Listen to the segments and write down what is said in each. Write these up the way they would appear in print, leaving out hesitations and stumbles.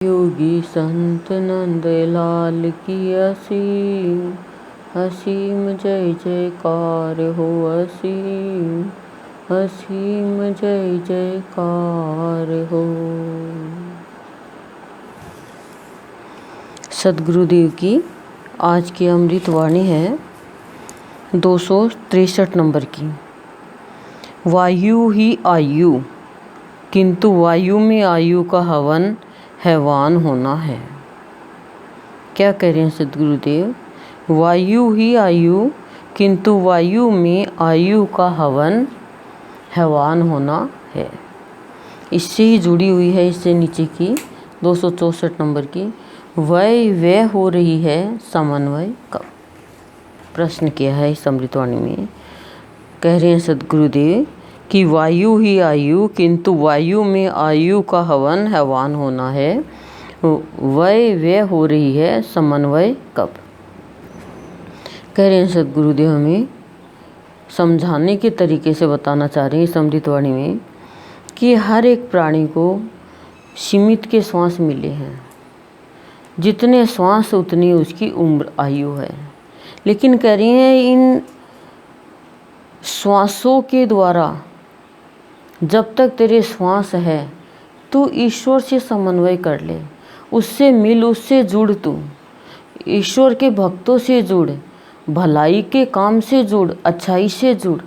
योगी संत नंदलाल की असीम असीम जय जयकार हो। असीम असीम जय जयकार हो। सद्गुरुदेव की आज की अमृत वाणी है 263 नंबर की। वायु ही आयु, किंतु वायु में आयु का हवन हैवान होना है। क्या कह रहे हैं सद्गुरुदेव? वायु ही आयु, किंतु वायु में आयु का हवन हैवान होना है। इससे ही जुड़ी हुई है, इससे नीचे की 264 नंबर की। वह हो रही है समन्वय कब? प्रश्न किया है इस अमृतवाणी में। कह रहे हैं सद्गुरुदेव कि वायु ही आयु, किंतु वायु में आयु का हवन हैवान होना है। वह हो रही है समन्वय कब? कह रहे हैं सद्गुरुदेव हमें समझाने के तरीके से बताना चाह रहे हैं इस अमृतवाणी में कि हर एक प्राणी को सीमित के श्वास मिले हैं। जितने श्वास उतनी उसकी उम्र आयु है। लेकिन कह रही हैं इन श्वासों के द्वारा जब तक तेरे श्वास है तू ईश्वर से समन्वय कर ले, उससे मिल, उससे जुड़। तू ईश्वर के भक्तों से जुड़, भलाई के काम से जुड़, अच्छाई से जुड़।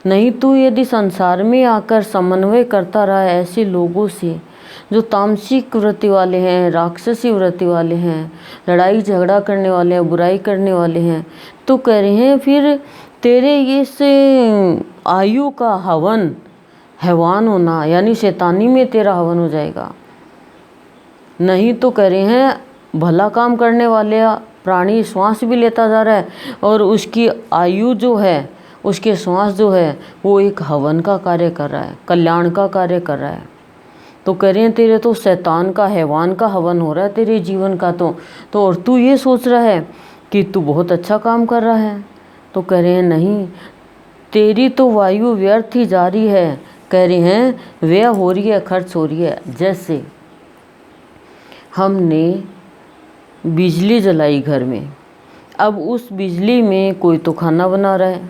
नहीं तू यदि संसार में आकर समन्वय करता रहा ऐसे लोगों से जो तामसिक वृत्ति वाले हैं, राक्षसी वृत्ति वाले हैं, लड़ाई झगड़ा करने वाले हैं, बुराई करने वाले हैं, तो कह रहे हैं फिर तेरे इस आयु का हवन हैवान होना, यानी शैतानी में तेरा हवन हो जाएगा। नहीं तो कह रहे हैं भला काम करने वाले प्राणी श्वास भी लेता जा रहा है और उसकी आयु जो है, उसके श्वास जो है वो एक हवन का कार्य कर रहा है, कल्याण का कार्य कर रहा है। तो कह रहे हैं तेरे तो शैतान का, हैवान का हवन हो रहा है तेरे जीवन का। तो और तू ये सोच रहा है कि तू बहुत अच्छा काम कर रहा है। तो कह रहे हैं नहीं, तेरी तो वायु व्यर्थ ही जा रही है। कह रहे हैं व्यय हो रही है, खर्च हो रही है। जैसे हमने बिजली जलाई घर में, अब उस बिजली में कोई तो खाना बना रहा है,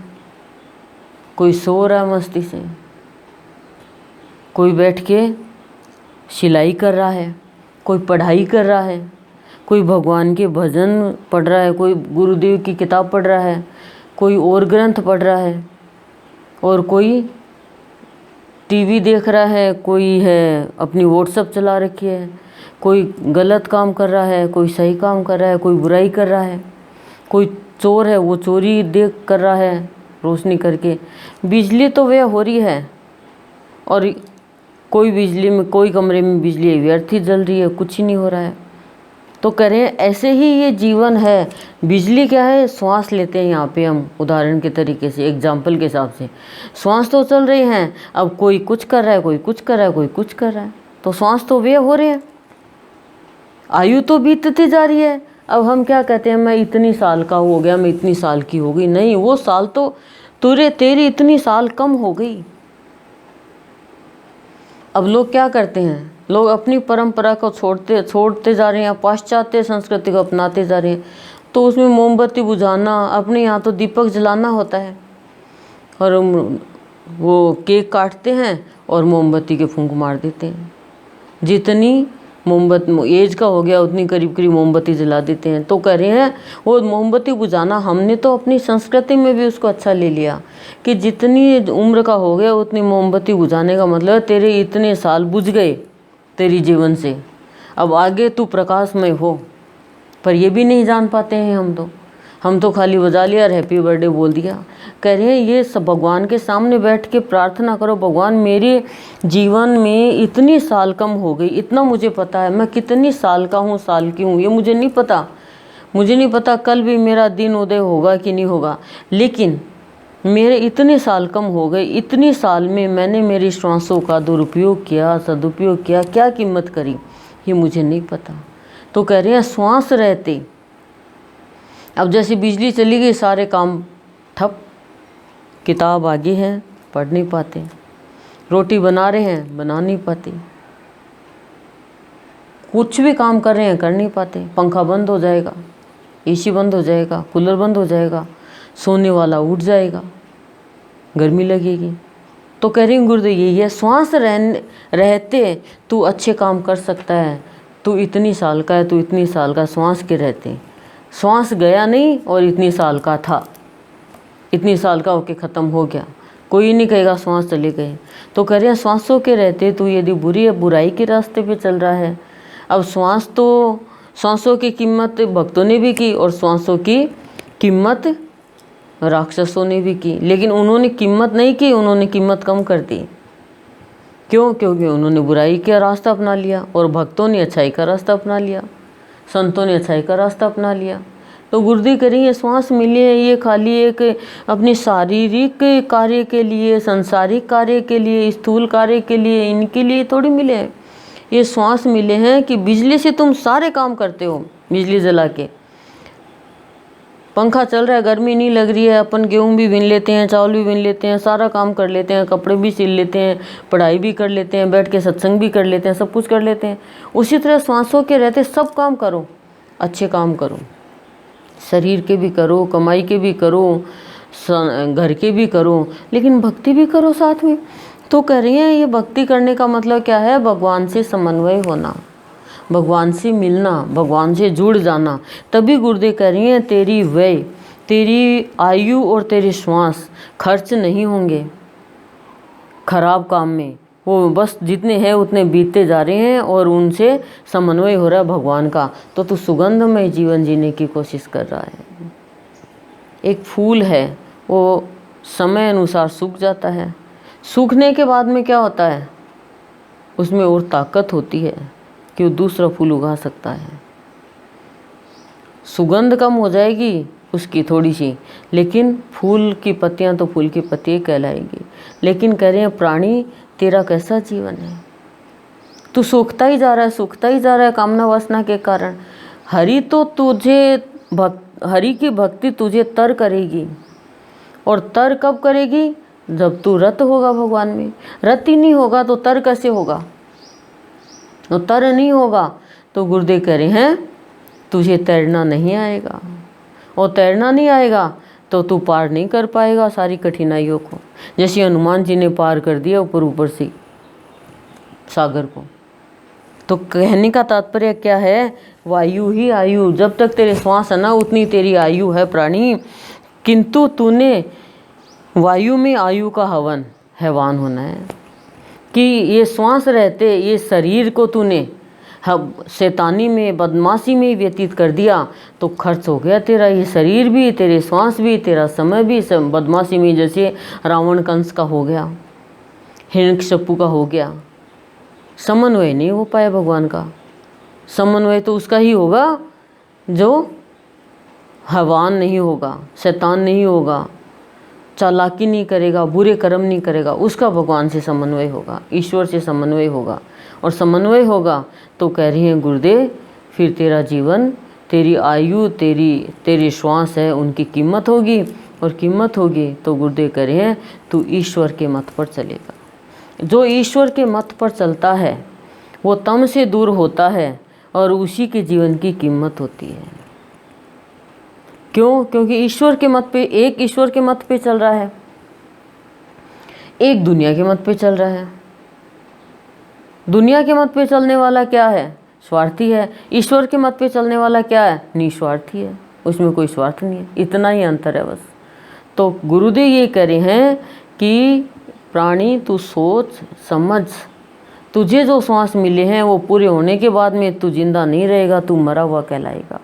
कोई सो रहा है मस्ती से, कोई बैठ के सिलाई कर रहा है, कोई पढ़ाई कर रहा है, कोई भगवान के भजन पढ़ रहा है, कोई गुरुदेव की किताब पढ़ रहा है, कोई और ग्रंथ पढ़ रहा है, और कोई टीवी देख रहा है, कोई है अपनी व्हाट्सएप चला रखी है, कोई गलत काम कर रहा है, कोई सही काम कर रहा है, कोई बुराई कर रहा है, कोई चोर है वो चोरी देख कर रहा है रोशनी करके। बिजली तो व्यय हो रही है और कोई बिजली में, कोई कमरे में बिजली व्यर्थ ही जल रही है, कुछ ही नहीं हो रहा है। तो कह रहे हैं ऐसे ही ये जीवन है। बिजली क्या है? श्वास लेते हैं यहाँ पे हम, उदाहरण के तरीके से, एग्जाम्पल के हिसाब से श्वास तो चल रहे हैं। अब कोई कुछ कर रहा है, कोई कुछ कर रहा है, कोई कुछ कर रहा है, तो श्वास तो व्यय हो रहे हैं, आयु तो बीतती जा रही है। अब हम क्या कहते हैं, मैं इतनी साल का हो गया, मैं इतनी साल की हो गई। नहीं, वो साल तो तेरी इतनी साल कम हो गई। अब लोग क्या करते हैं, लोग अपनी परंपरा को छोड़ते जा रहे हैं, पाश्चात्य संस्कृति को अपनाते जा रहे हैं। तो उसमें मोमबत्ती बुझाना, अपने यहाँ तो दीपक जलाना होता है, और वो केक काटते हैं और मोमबत्ती के फूंक मार देते हैं। जितनी मोमबत्ती एज का हो गया उतनी करीब करीब मोमबत्ती जला देते हैं। तो कह रहे हैं वो मोमबत्ती बुझाना, हमने तो अपनी संस्कृति में भी उसको अच्छा ले लिया कि जितनी उम्र का हो गया उतनी मोमबत्ती बुझाने का मतलब तेरे इतने साल बुझ गए तेरी जीवन से, अब आगे तू प्रकाशमय हो। पर ये भी नहीं जान पाते हैं हम तो खाली बजा लिया और हैप्पी बर्थडे बोल दिया। कह रहे हैं ये सब भगवान के सामने बैठ के प्रार्थना करो, भगवान मेरे जीवन में इतनी साल कम हो गई, इतना मुझे पता है, मैं कितनी साल का हूँ, साल की हूँ, ये मुझे नहीं पता। मुझे नहीं पता कल भी मेरा दिन उदय होगा कि नहीं होगा, लेकिन मेरे इतने साल कम हो गए, इतनी साल में मैंने मेरी श्वासों का दुरुपयोग किया, सदुपयोग किया, क्या कीमत करी, ये मुझे नहीं पता। तो कह रहे हैं श्वास रहते, अब जैसे बिजली चली गई सारे काम ठप, किताब आगे है पढ़ नहीं पाते, रोटी बना रहे हैं बना नहीं पाते, कुछ भी काम कर रहे हैं कर नहीं पाते। पंखा बंद हो जाएगा, एसी बंद हो जाएगा, कूलर बंद हो जाएगा, सोने वाला उठ जाएगा, गर्मी लगेगी। तो कह रही हूँ गुरुदेव यही है, श्वास रहते तू अच्छे काम कर सकता है। तू इतनी साल का है, तू इतनी साल का श्वास के रहते, श्वास गया नहीं और इतनी साल का था, इतनी साल का होके ख़त्म हो गया, कोई नहीं कहेगा श्वास चले गए। तो कह रहे हैं श्वासों के रहते तू यदि बुराई के रास्ते पे चल रहा है। अब श्वासों की कीमत भक्तों ने भी की और श्वासों की कीमत राक्षसों ने भी की, लेकिन उन्होंने कीमत नहीं की, उन्होंने कीमत कम कर दी। क्यों? क्योंकि उन्होंने बुराई का रास्ता अपना लिया और भक्तों ने अच्छाई का रास्ता अपना लिया, संतों ने अच्छाई का रास्ता अपना लिया। तो गुरुदेव कह रही है श्वास मिले ये खाली एक अपनी शारीरिक कार्य के लिए, संसारिक कार्य के लिए, स्थूल कार्य के लिए, इनके लिए थोड़ी मिले हैं। ये श्वास मिले हैं कि बिजली से तुम सारे काम करते हो। बिजली जला के पंखा चल रहा है, गर्मी नहीं लग रही है, अपन गेहूँ भी बीन लेते हैं, चावल भी बीन लेते हैं, सारा काम कर लेते हैं, कपड़े भी सिल लेते हैं, पढ़ाई भी कर लेते हैं, बैठ के सत्संग भी कर लेते हैं, सब कुछ कर लेते हैं। उसी तरह श्वासों के रहते सब काम करो, अच्छे काम करो, शरीर के भी करो, कमाई के भी करो, घर के भी करो, लेकिन भक्ति भी करो साथ में। तो कह रही हैं ये भक्ति करने का मतलब क्या है? भगवान से समन्वय होना, भगवान से मिलना, भगवान से जुड़ जाना। तभी गुरुदेव कह रही हैं तेरी व्यय, तेरी आयु और तेरे श्वास खर्च नहीं होंगे खराब काम में। वो बस जितने हैं उतने बीतते जा रहे हैं और उनसे समन्वय हो रहा है भगवान का। तो तू सुगंधमय जीवन जीने की कोशिश कर रहा है। एक फूल है वो समय अनुसार सूख जाता है, सूखने के बाद में क्या होता है? उसमें और ताकत होती है कि वो दूसरा फूल उगा सकता है। सुगंध कम हो जाएगी उसकी थोड़ी सी, लेकिन फूल की पत्तियां तो फूल की पत्तियां कहलाएगी। लेकिन कह रहे हैं प्राणी तेरा कैसा जीवन है? तू सूखता ही जा रहा है, सूखता ही जा रहा है कामना वासना के कारण। हरि की भक्ति तुझे तर करेगी। और तर कब करेगी? जब तू रत होगा भगवान में। रत ही नहीं होगा तो तर कैसे होगा? तो तर नहीं होगा तो गुरुदेव कह रहे हैं तुझे तैरना नहीं आएगा, और तैरना नहीं आएगा तो तू पार नहीं कर पाएगा सारी कठिनाइयों को। जैसे हनुमान जी ने पार कर दिया ऊपर से सागर को। तो कहने का तात्पर्य क्या है? वायु ही आयु, जब तक तेरे श्वास है ना उतनी तेरी आयु है प्राणी। किंतु तूने वायु में आयु का हैवान होना है कि ये श्वास रहते ये शरीर को तूने शैतानी में, बदमाशी में व्यतीत कर दिया तो खर्च हो गया तेरा ये शरीर भी, तेरे श्वास भी, तेरा समय भी सब बदमाशी में। जैसे रावण कंस का हो गया, हिरण्यकशिपु का हो गया। समन्वय नहीं हो पाया भगवान का। समन्वय तो उसका ही होगा जो हैवान नहीं होगा, शैतान नहीं होगा, चालाकी नहीं करेगा, बुरे कर्म नहीं करेगा, उसका भगवान से समन्वय होगा, ईश्वर से समन्वय होगा। और समन्वय होगा तो कह रही हैं गुरुदेव फिर तेरा जीवन, तेरी आयु, तेरी श्वास है उनकी कीमत होगी। और कीमत होगी तो गुरुदेव कह रहे हैं तू ईश्वर के मत पर चलेगा। जो ईश्वर के मत पर चलता है वो तम से दूर होता है और उसी के जीवन की कीमत होती है। क्यों? क्योंकि ईश्वर के मत पे, एक ईश्वर के मत पे चल रहा है, एक दुनिया के मत पे चल रहा है। दुनिया के मत पे चलने वाला क्या है? स्वार्थी है। ईश्वर के मत पे चलने वाला क्या है? निस्वार्थी है, उसमें कोई स्वार्थ नहीं है। इतना ही अंतर है बस। तो गुरुदेव ये कह रहे हैं कि प्राणी तू सोच समझ, तुझे जो श्वास मिले हैं वो पूरे होने के बाद में तू जिंदा नहीं रहेगा, तू मरा हुआ कहलाएगा।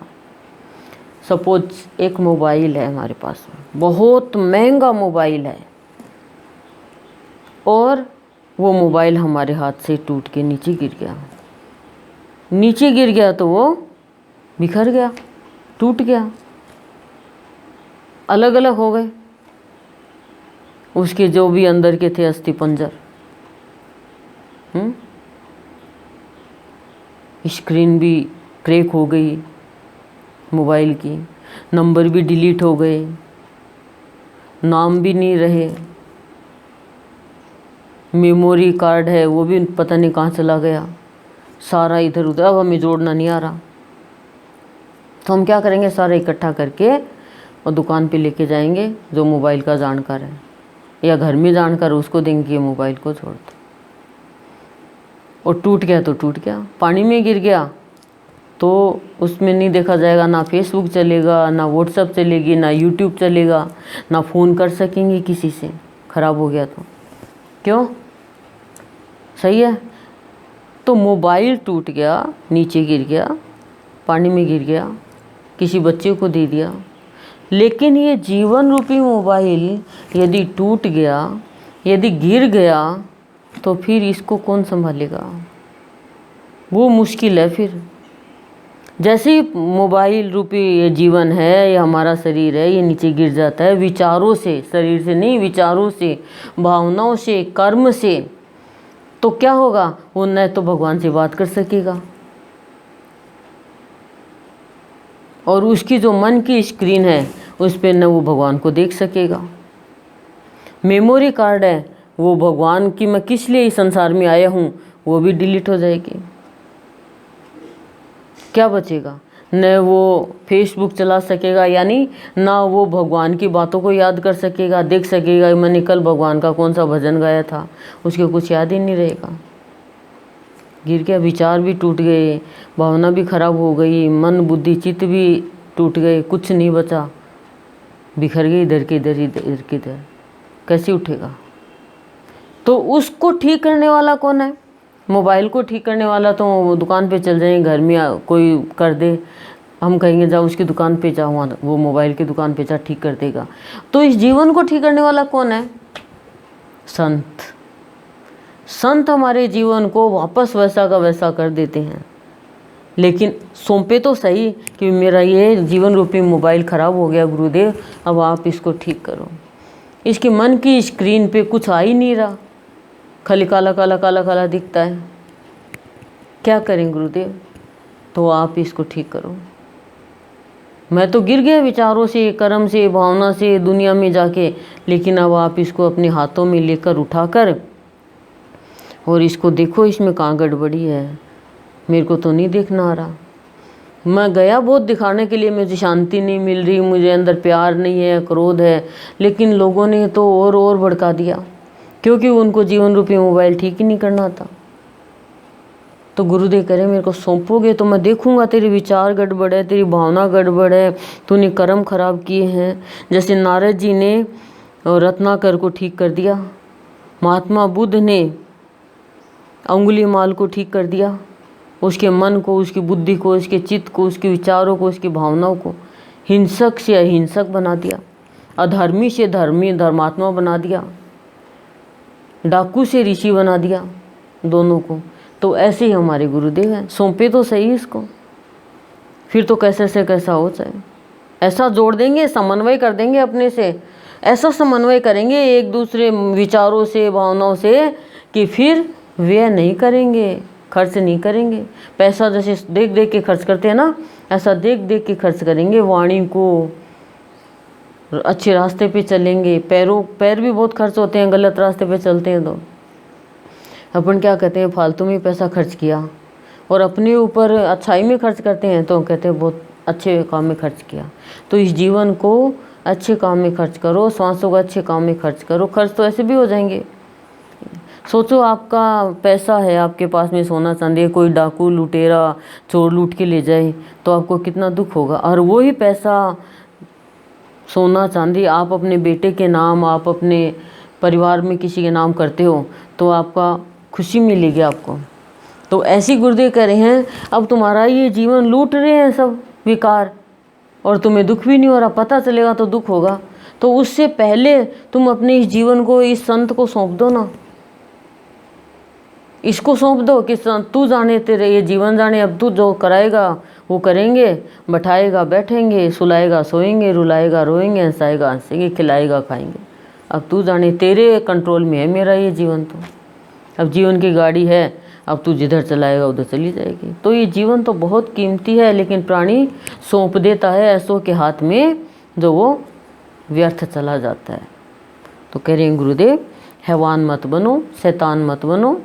सपोज एक मोबाइल है हमारे पास में, बहुत महंगा मोबाइल है, और वो मोबाइल हमारे हाथ से टूट के नीचे गिर गया। नीचे गिर गया तो वो बिखर गया, टूट गया, अलग अलग हो गए उसके जो भी अंदर के थे अस्थि पंजर। स्क्रीन भी क्रैक हो गई मोबाइल की, नंबर भी डिलीट हो गए, नाम भी नहीं रहे, मेमोरी कार्ड है वो भी पता नहीं कहाँ चला गया, सारा इधर उधर, अब हमें जोड़ना नहीं आ रहा, तो हम क्या करेंगे, सारा इकट्ठा करके और दुकान पे लेके जाएंगे जो मोबाइल का जानकार है, या घर में जानकार उसको देंगे ये मोबाइल को छोड़ दो। और टूट गया तो टूट गया, पानी में गिर गया तो उसमें नहीं देखा जाएगा, ना फेसबुक चलेगा, ना व्हाट्सएप चलेगी, ना यूट्यूब चलेगा, ना फ़ोन कर सकेंगे किसी से, ख़राब हो गया तो। क्यों? सही है। तो मोबाइल टूट गया, नीचे गिर गया, पानी में गिर गया, किसी बच्चे को दे दिया, लेकिन ये जीवन रूपी मोबाइल यदि टूट गया, यदि गिर गया, तो फिर इसको कौन संभालेगा? वो मुश्किल है फिर। जैसे ही मोबाइल रूपी ये जीवन है, ये हमारा शरीर है, ये नीचे गिर जाता है विचारों से, शरीर से नहीं, विचारों से, भावनाओं से, कर्म से, तो क्या होगा, वो न तो भगवान से बात कर सकेगा, और उसकी जो मन की स्क्रीन है उस पर न वो भगवान को देख सकेगा। मेमोरी कार्ड है, वो भगवान की मैं किस लिए इस संसार में आया हूँ, वो भी डिलीट हो जाएगी। क्या बचेगा? न वो फेसबुक चला सकेगा, यानी ना वो भगवान की बातों को याद कर सकेगा, देख सकेगा मैंने कल भगवान का कौन सा भजन गाया था, उसके कुछ याद ही नहीं रहेगा। गिर गया, विचार भी टूट गए, भावना भी खराब हो गई, मन बुद्धि चित्त भी टूट गए, कुछ नहीं बचा, बिखर गई इधर के इधर, इधर के इधर, कैसे उठेगा? तो उसको ठीक करने वाला कौन है? मोबाइल को ठीक करने वाला तो दुकान पे चल जाएंगे, घर में कोई कर दे, हम कहेंगे जाओ उसकी दुकान पे जाओ, वहाँ वो मोबाइल की दुकान पे जा, ठीक कर देगा। तो इस जीवन को ठीक करने वाला कौन है? संत। संत हमारे जीवन को वापस वैसा का वैसा कर देते हैं, लेकिन सौंपे तो सही कि मेरा ये जीवन रूपी मोबाइल ख़राब हो गया गुरुदेव, अब आप इसको ठीक करो। इसके मन की स्क्रीन पे कुछ आ ही नहीं रहा, खाली काला काला काला काला दिखता है, क्या करें गुरुदेव? तो आप इसको ठीक करो। मैं तो गिर गया विचारों से, कर्म से, भावना से, दुनिया में जाके, लेकिन अब आप इसको अपने हाथों में लेकर उठाकर और इसको देखो, इसमें कहाँ गड़बड़ी है, मेरे को तो नहीं देखना आ रहा। मैं गया बहुत दिखाने के लिए, मुझे शांति नहीं मिल रही, मुझे अंदर प्यार नहीं है, क्रोध है, लेकिन लोगों ने तो और भड़का दिया, क्योंकि उनको जीवन रूपी मोबाइल ठीक ही नहीं करना था। तो गुरुदेव करे मेरे को सौंपोगे तो मैं देखूंगा तेरे विचार गड़बड़ है, तेरी भावना गड़बड़ है, तूने कर्म खराब किए हैं। जैसे नारद जी ने रत्नाकर को ठीक कर दिया, महात्मा बुद्ध ने अंगुलीमाल को ठीक कर दिया, उसके मन को, उसकी बुद्धि को, उसके चित्त को, उसके विचारों को, उसकी भावनाओं को हिंसक से अहिंसक बना दिया, अधर्मी से धर्मी धर्मात्मा बना दिया, डाकू से ऋषि बना दिया, दोनों को। तो ऐसे ही हमारे गुरुदेव हैं, सौंपे तो सही इसको, फिर तो कैसे से कैसा हो जाए। ऐसा जोड़ देंगे, समन्वय कर देंगे अपने से, ऐसा समन्वय करेंगे एक दूसरे विचारों से, भावनाओं से, कि फिर व्यय नहीं करेंगे, खर्च नहीं करेंगे। पैसा जैसे देख देख के खर्च करते हैं ना, ऐसा देख देख के खर्च करेंगे। वाणी को, अच्छे रास्ते पे चलेंगे, पैर भी बहुत खर्च होते हैं गलत रास्ते पे चलते हैं। तो अपन क्या कहते हैं, फालतू में पैसा खर्च किया, और अपने ऊपर अच्छाई में खर्च करते हैं तो कहते हैं बहुत अच्छे काम में खर्च किया। तो इस जीवन को अच्छे काम में खर्च करो, सांसों को अच्छे काम में खर्च करो। खर्च तो ऐसे भी हो जाएंगे। सोचो आपका पैसा है, आपके पास में सोना चांदी है, कोई डाकू लुटेरा चोर लूट के ले जाए तो आपको कितना दुख होगा। और वही पैसा, सोना चांदी आप अपने बेटे के नाम, आप अपने परिवार में किसी के नाम करते हो तो आपका खुशी मिलेगी आपको। तो ऐसी गुरुदेव कह रहे हैं, अब तुम्हारा ये जीवन लूट रहे हैं सब विकार, और तुम्हें दुख भी नहीं हो रहा, पता चलेगा तो दुख होगा। तो उससे पहले तुम अपने इस जीवन को इस संत को सौंप दो ना, इसको सौंप दो कि तू जाने, तेरे ये जीवन जाने, अब तू जो कराएगा वो करेंगे, बैठाएगा बैठेंगे, सुलाएगा सोएंगे, रुलाएगा रोएंगे, हंसाएगा हंसेंगे, खिलाएगा खाएंगे। अब तू जाने, तेरे कंट्रोल में है मेरा ये जीवन। तो अब जीवन की गाड़ी है, अब तू जिधर चलाएगा उधर चली जाएगी। तो ये जीवन तो बहुत कीमती है, लेकिन प्राणी सौंप देता है ऐसों के हाथ में जो वो व्यर्थ चला जाता है। तो कह रहे हैं गुरुदेव, हैवान मत बनो, शैतान मत बनो,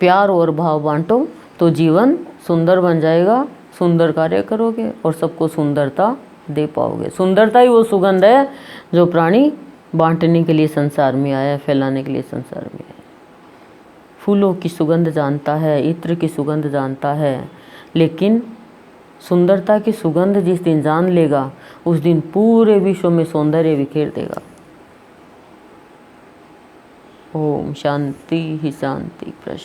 प्यार और भाव बांटो, तो जीवन सुंदर बन जाएगा, सुंदर कार्य करोगे और सबको सुंदरता दे पाओगे। सुंदरता ही वो सुगंध है जो प्राणी बांटने के लिए संसार में आया, फैलाने के लिए संसार में आया। फूलों की सुगंध जानता है, इत्र की सुगंध जानता है, लेकिन सुंदरता की सुगंध जिस दिन जान लेगा उस दिन पूरे विश्व में सौंदर्य बिखेर देगा। ओम शांति ही शांति प्रशांति।